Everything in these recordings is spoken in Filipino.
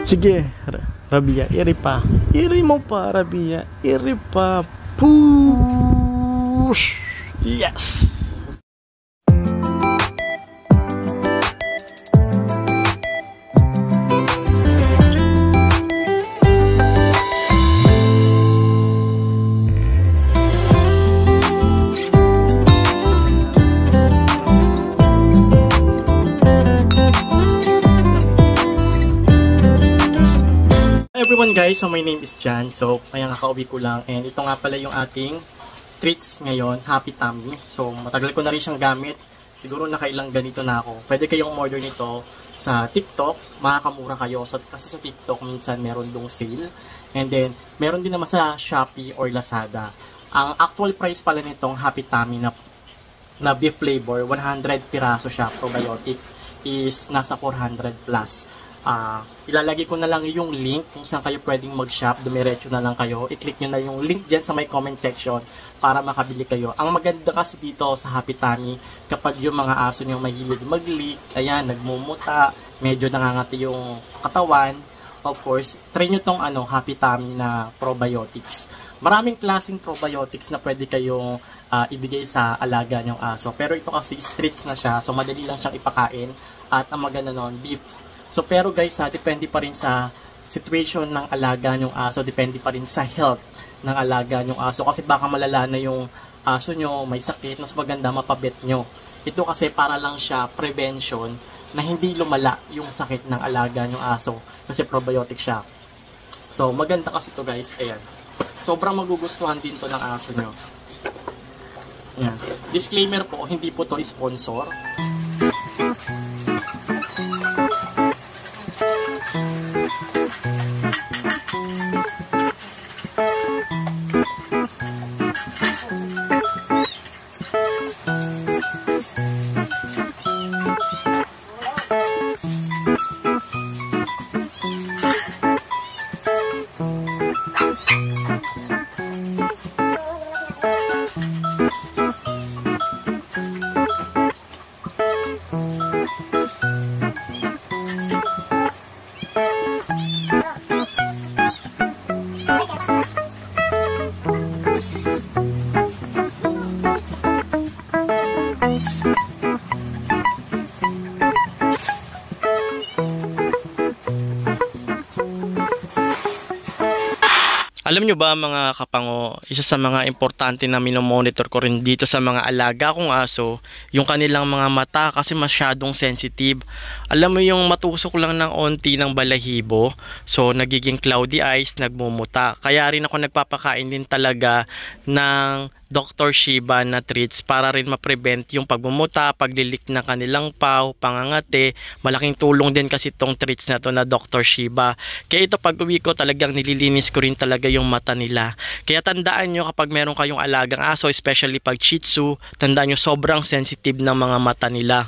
Sige, Rabia, iri pa. Iri mo pa, Rabia. Iri pa. Push! Yes! Everyone guys, so my name is Jan. So, kaya kakauwi ko lang. And ito nga pala yung ating treats ngayon, Happy Tummy. So, matagal ko na rin siyang gamit. Siguro nakailang ganito na ako. Pwede kayong order nito sa TikTok. Makakamura kayo. Kasi sa TikTok, minsan meron dong sale. And then, meron din naman sa Shopee or Lazada. Ang actual price pala nitong Happy Tummy na beef flavor, 100 piraso siya, probiotic, is nasa 400 plus. Ilalagay ko na lang yung link kung saan kayo pwedeng mag-shop. Dumiretso na lang kayo. I-click nyo na yung link dyan sa may comment section para makabili kayo. Ang maganda kasi dito sa Happy Tummy, kapag yung mga aso nyo mahilig mag-leak, ayan, nagmumuta, medyo nangangati yung katawan, of course, try nyo tong Happy Tummy na probiotics. Maraming klaseng probiotics na pwede kayong ibigay sa alaga nyong aso. Pero ito kasi streets na siya, so madali lang siyang ipakain. At ang maganda nun, beef. So pero guys, depende pa rin sa situation ng alaga nyong aso, depende pa rin sa health ng alaga nyong aso. Kasi baka malala na yung aso nyo, may sakit, mas maganda mapabet nyo. Ito kasi para lang siya prevention na hindi lumala yung sakit ng alaga nyong aso. Kasi probiotic siya. So maganda kasi ito guys, ayan. Sobrang magugustuhan din to ng aso nyo. Ayan. Disclaimer po, hindi po to sponsor. Alam nyo ba mga kapango, isa sa mga importante na minomonitor ko rin dito sa mga alaga kong aso, yung kanilang mga mata kasi masyadong sensitive. Alam mo yung matusok lang ng onti ng balahibo, so nagiging cloudy eyes, nagmumuta. Kaya rin ako nagpapakain din talaga ng Dr. Shiba na treats para rin ma-prevent yung pagmumuta, paglilik ng kanilang paw, pangangate. Malaking tulong din kasi itong treats na to na Dr. Shiba. Kaya ito pag uwi ko talagang nililinis ko rin talaga yung mata nila. Kaya tandaan nyo kapag meron kayong alagang aso, especially pag Shih Tzu, tandaan nyo sobrang sensitive ng mga mata nila.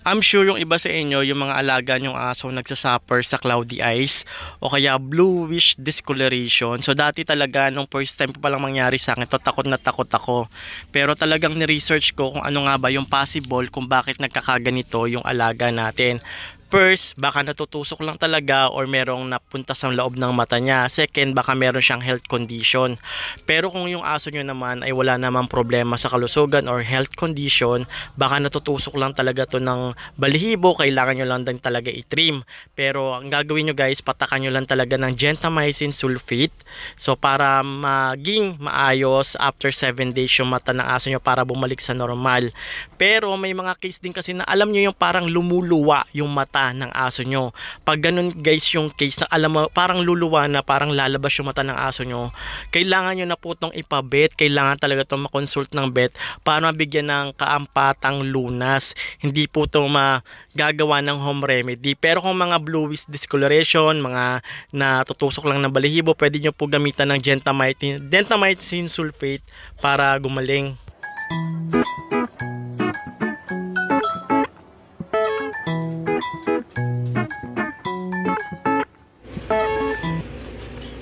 I'm sure yung iba sa inyo, yung mga alaga nyong aso nagsasuffer sa cloudy eyes o kaya bluish discoloration. So dati talaga nung first time pa lang mangyari sa akin, takot na takot ako. Pero talagang ni-research ko kung ano nga ba yung possible kung bakit nagkakaganito yung alaga natin. First, baka natutusok lang talaga or merong napunta sa loob ng mata niya. Second, baka meron siyang health condition. Pero kung yung aso nyo naman ay wala namang problema sa kalusugan or health condition, baka natutusok lang talaga to ng balahibo, kailangan nyo lang din talaga i-trim. Pero ang gagawin nyo guys, patakan nyo lang talaga ng gentamicin sulfate. So para maging maayos after 7 days yung mata ng aso nyo para bumalik sa normal. Pero may mga case din kasi na alam nyo yung parang lumuluwa yung mata ng aso nyo. Pag ganun guys yung case na alam mo parang luluwa na, parang lalabas yung mata ng aso nyo, kailangan nyo na po itong ipabet, kailangan talaga itong makonsult ng vet para mabigyan ng kaampatang lunas. Hindi po ito magagawa ng home remedy. Pero kung mga bluish discoloration, mga natutusok lang ng balahibo, pwede nyo po gamitan ng gentamicin sulfate para gumaling.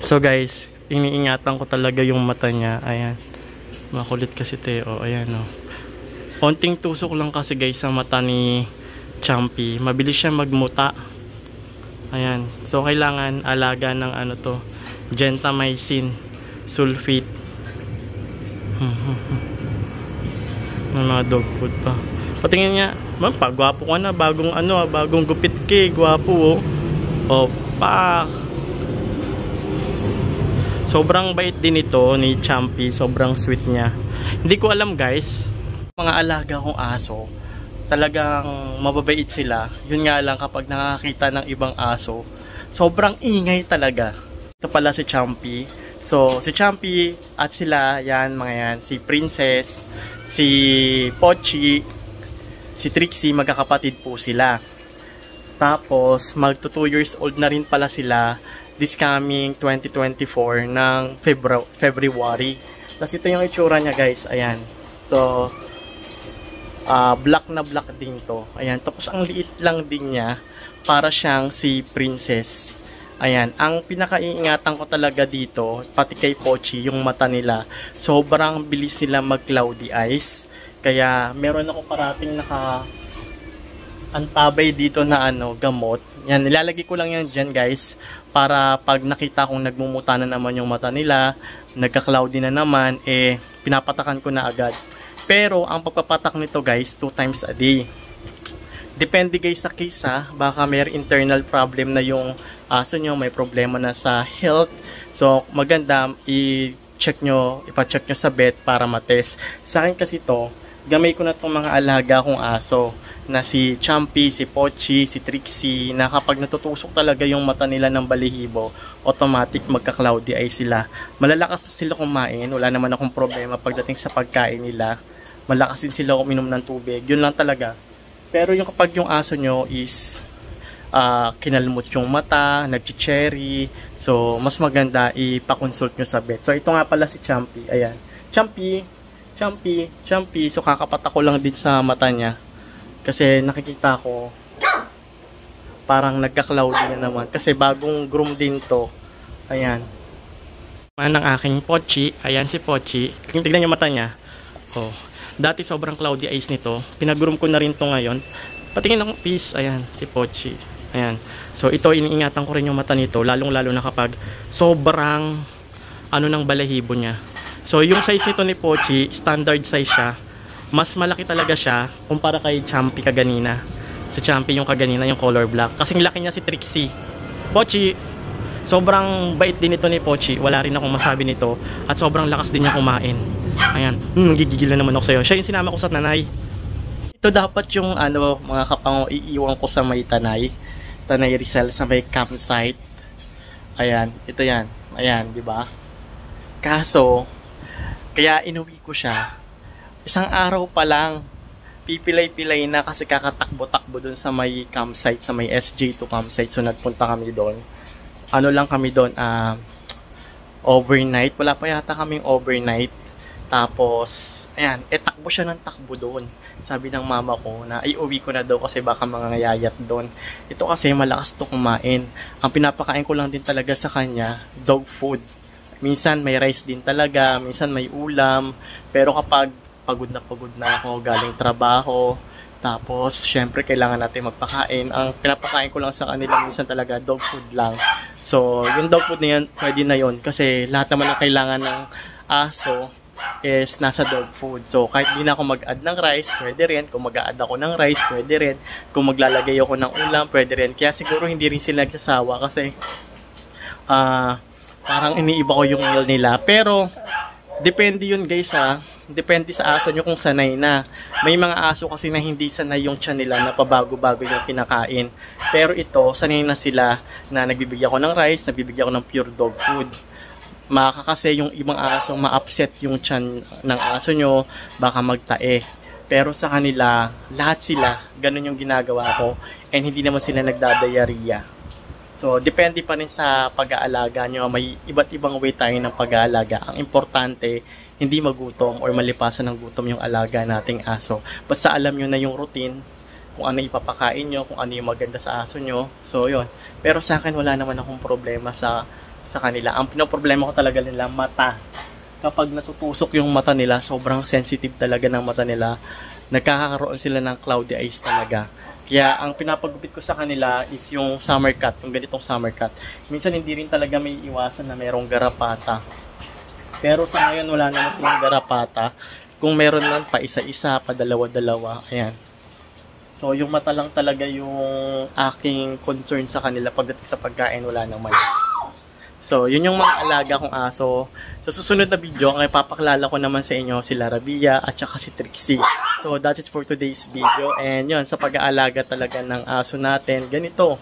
So guys, iniingatan ko talaga yung mata niya. Ayan. Makulit kasi Teo. Ayan o. Konting tusok lang kasi guys ang mata ni Champy. Mabilis siya magmuta. Ayan. So, kailangan alaga ng ano to, gentamicin sulfate. May mga dog food pa. Patingin niya, man, gwapo ka na, bagong ano, bagong gupit ka, gwapo, oh. Pak. Sobrang bait din ito ni Champy, sobrang sweet niya. Hindi ko alam guys, mga alaga kong aso, talagang mababait sila. Yun nga lang kapag nakakita ng ibang aso, sobrang ingay talaga. Ito pala si Champy. So, si Champy at sila, yan, mga yan, si Princess, si Pochi, si Trixie, magkakapatid po sila. Tapos, magto 2 years old na rin pala sila this coming 2024 ng February. Tapos ito yung itsura niya guys, ayan. So, black na black din to. Ayan, tapos ang liit lang din niya, para siyang si Princess. Ayan, ang pinakaiingatan ko talaga dito, pati kay Pochi, yung mata nila. Sobrang bilis nila mag-cloudy eyes. Kaya meron ako parating antabay dito na ano, gamot. Yan, nilalagay ko lang yan dyan guys, para pag nakita kong nagmumuta na naman yung mata nila, nagka-cloudy na naman, eh, pinapatakan ko na agad. Pero, ang pagpapatak nito guys, 2 times a day. Depende guys sa case ha, baka may internal problem na yung aso nyo, may problema na sa health. So, maganda, ipacheck nyo sa vet para matest. Sa akin kasi to, gamay ko na itong mga alaga kong aso na si Champy, si Pochi, si Trixie, na kapag natutusok talaga yung mata nila ng balihibo, automatic magka-cloudy eye sila. Malalakas sila kumain, wala naman akong problema pagdating sa pagkain nila. Malakas din sila uminom ng tubig, yun lang talaga. Pero yung kapag yung aso nyo is kinalmot yung mata, nag-cherry, so mas maganda ipakonsult nyo sa vet. So ito nga pala si Champy, ayan. Champy. So kakapatak ko lang din sa mata niya. Kasi nakikita ko parang nagka-cloudy na naman. Kasi bagong groom din to. Ayan. Ang aking Pochi. Ayan si Pochi. Tignan niyo mata niya. Oh. Dati sobrang cloudy eyes nito. Pinag-groom ko na rin to ngayon. Patingin ng piece. Ayan si Pochi. Ayan. So ito iniingatan ko rin yung mata nito. Lalong-lalo na kapag sobrang ano ng balahibo niya. So yung size nito ni Pochi, standard size siya. Mas malaki talaga siya kumpara kay Champy kaganina. Si Champy yung kaganina, yung color black. Kasing laki niya si Trixie. Pochi, sobrang bait din ito ni Pochi. Wala rin akong masabi nito. At sobrang lakas din niya kumain. Ayan, gigigil na naman ako sa'yo. Siya yung sinama ko sa Tanay. Ito dapat yung ano, mga kapango, iiwan ko sa may Tanay. Tanay Rizal sa may campsite. Ayan, ito yan. Ayan, di ba? Kaso, kaya inuwi ko siya. Isang araw pa lang, pipilay-pilay na kasi kakatakbo-takbo dun sa may campsite, sa may SJ2 campsite. So nagpunta kami doon. Ano lang kami doon, overnight. Wala pa yata kaming overnight. Tapos, ayan, takbo siya ng takbo doon. Sabi ng mama ko na uwi ko na daw kasi baka mga ngayayat doon. Ito kasi malakas to kumain. Ang pinapakain ko lang din talaga sa kanya, dog food. Minsan may rice din talaga, minsan may ulam. Pero kapag pagod na ako galing trabaho, tapos syempre kailangan natin magpakain, ang pinapakain ko lang sa kanila minsan talaga dog food lang. So yung dog food na yan, pwede na yun kasi lahat naman ang kailangan ng aso is nasa dog food. So kahit di na ako mag-add ng rice, pwede rin. Kung mag-add ako ng rice, pwede rin. Kung maglalagay ako ng ulam, pwede rin. Kaya siguro hindi rin sila nagsasawa kasi parang iniiba ko yung meal nila. Pero depende yun guys ha. Depende sa aso nyo kung sanay na. May mga aso kasi na hindi sanay yung tiyan nila na pabago-bago yung kinakain. Pero ito, sanay na sila na nagbibigyan ko ng rice, nagbibigyan ko ng pure dog food. Kasi yung ibang aso ma-upset yung tiyan ng aso nyo, baka magtae. Pero sa kanila, lahat sila, ganun yung ginagawa ko. And hindi naman sila nagdadayariya. So, depende pa rin sa pag-aalaga nyo. May iba't ibang way tayo ng pag-aalaga. Ang importante, hindi magutom or malipasan ng gutom yung alaga nating aso. Basta alam nyo na yung routine, kung ano ipapakain nyo, kung ano yung maganda sa aso nyo. So, yun. Pero sa akin, wala naman akong problema sa kanila. Ang pinoproblema ko talaga nila, mata. Kapag natutusok yung mata nila, sobrang sensitive talaga ng mata nila. Nagkakaroon sila ng cloudy eyes talaga. Kaya ang pinapagupit ko sa kanila is yung summer cut, yung ganitong summer cut. Minsan hindi rin talaga may iwasan na merong garapata. Pero sa ngayon wala naman silang garapata. Kung meron lang pa isa-isa, pa dalawa-dalawa, ayan. So yung mata lang talaga yung aking concern sa kanila pagdating sa pagkain, wala naman. So, yun yung mga alaga kong aso. Sa susunod na video, ang ipapaklala ko naman sa inyo si Larabia at saka si Trixie. So, that's it for today's video. And yun, sa pag-aalaga talaga ng aso natin, ganito.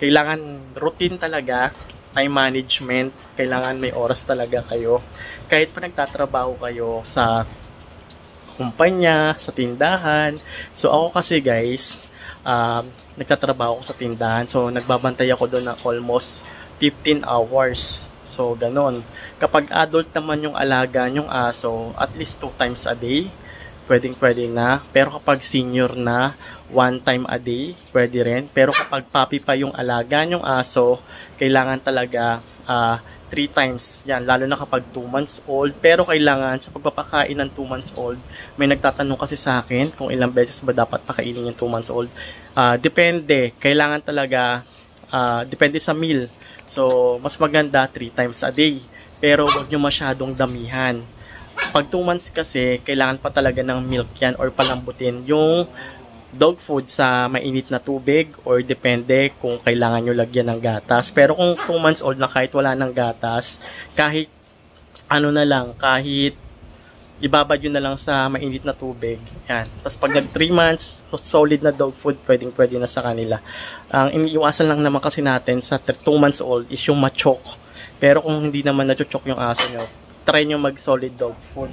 Kailangan routine talaga, time management. Kailangan may oras talaga kayo. Kahit pa nagtatrabaho kayo sa kumpanya, sa tindahan. So, ako kasi guys, nagtatrabaho ako sa tindahan. So, nagbabantay ako doon ng almost 15 hours. So, ganon. Kapag adult naman yung alaga yung aso, at least 2 times a day, pwedeng-pwede na. Pero kapag senior na, 1 time a day, pwede rin. Pero kapag puppy pa yung alaga yung aso, kailangan talaga 3 times. Yan, lalo na kapag 2 months old. Pero kailangan, sa pagpapakain ng 2 months old, may nagtatanong kasi sa akin kung ilang beses ba dapat pakainin yung 2 months old. Depende. Kailangan talaga, depende sa meal. So, mas maganda 3 times a day. Pero huwag nyo masyadong damihan. Pag 2 months kasi, kailangan pa talaga ng milk yan or palambutin yung dog food sa mainit na tubig or depende kung kailangan nyo lagyan ng gatas. Pero kung 2 months old na kahit wala ng gatas, kahit ano na lang, kahit ibabad yun na lang sa mainit na tubig. Yan. Tapos pag nag 3 months, solid na dog food, pwedeng-pwede na sa kanila. Ang iniiwasan lang naman kasi natin sa 2 months old is yung machok. Pero kung hindi naman na-chok yung aso nyo, try nyo mag-solid dog food.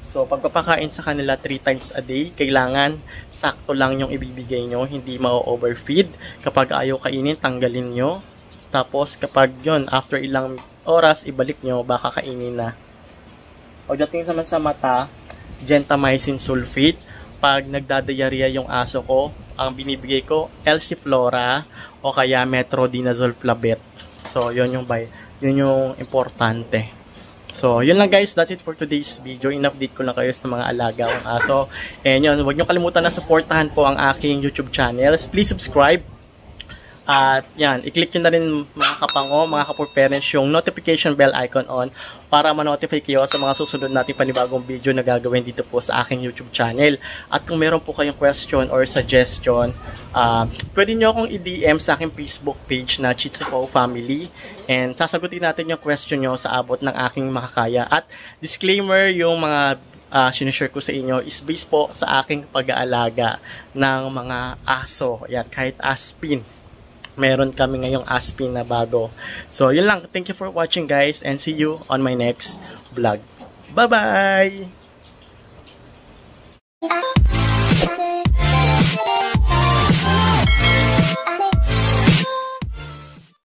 So, pagpapakain sa kanila 3 times a day, kailangan sakto lang yung ibibigay nyo, hindi ma-overfeed. Kapag ayaw kainin, tanggalin nyo. Tapos, kapag yun, after ilang oras, ibalik nyo, baka kainin na. Pagdating naman sa mata, gentamicin sulfate. Pag nagdadiarrhea yung aso ko, ang binibigay ko, Elsiflora o kaya Metronidazole Flavet. So, yun yung importante. So, yun lang guys. That's it for today's video. In-update ko lang kayo sa mga alaga kong aso. And yun, huwag nyo kalimutan na supportahan po ang aking YouTube channel. Please subscribe. At yan, i-click nyo na rin mga kapango, mga kapur-parents, yung notification bell icon on para ma-notify kayo sa mga susunod nating panibagong video na gagawin dito po sa aking YouTube channel. At kung meron po kayong question or suggestion, pwede nyo akong i-DM sa aking Facebook page na Chichipo Family. And sasagutin natin yung question nyo sa abot ng aking makakaya. At disclaimer, yung mga sinishare ko sa inyo is based po sa aking pag-aalaga ng mga aso. Yan, kahit aspin. Meron kami ngayong aspin na bago. So, yun lang. Thank you for watching guys and see you on my next vlog. Bye-bye!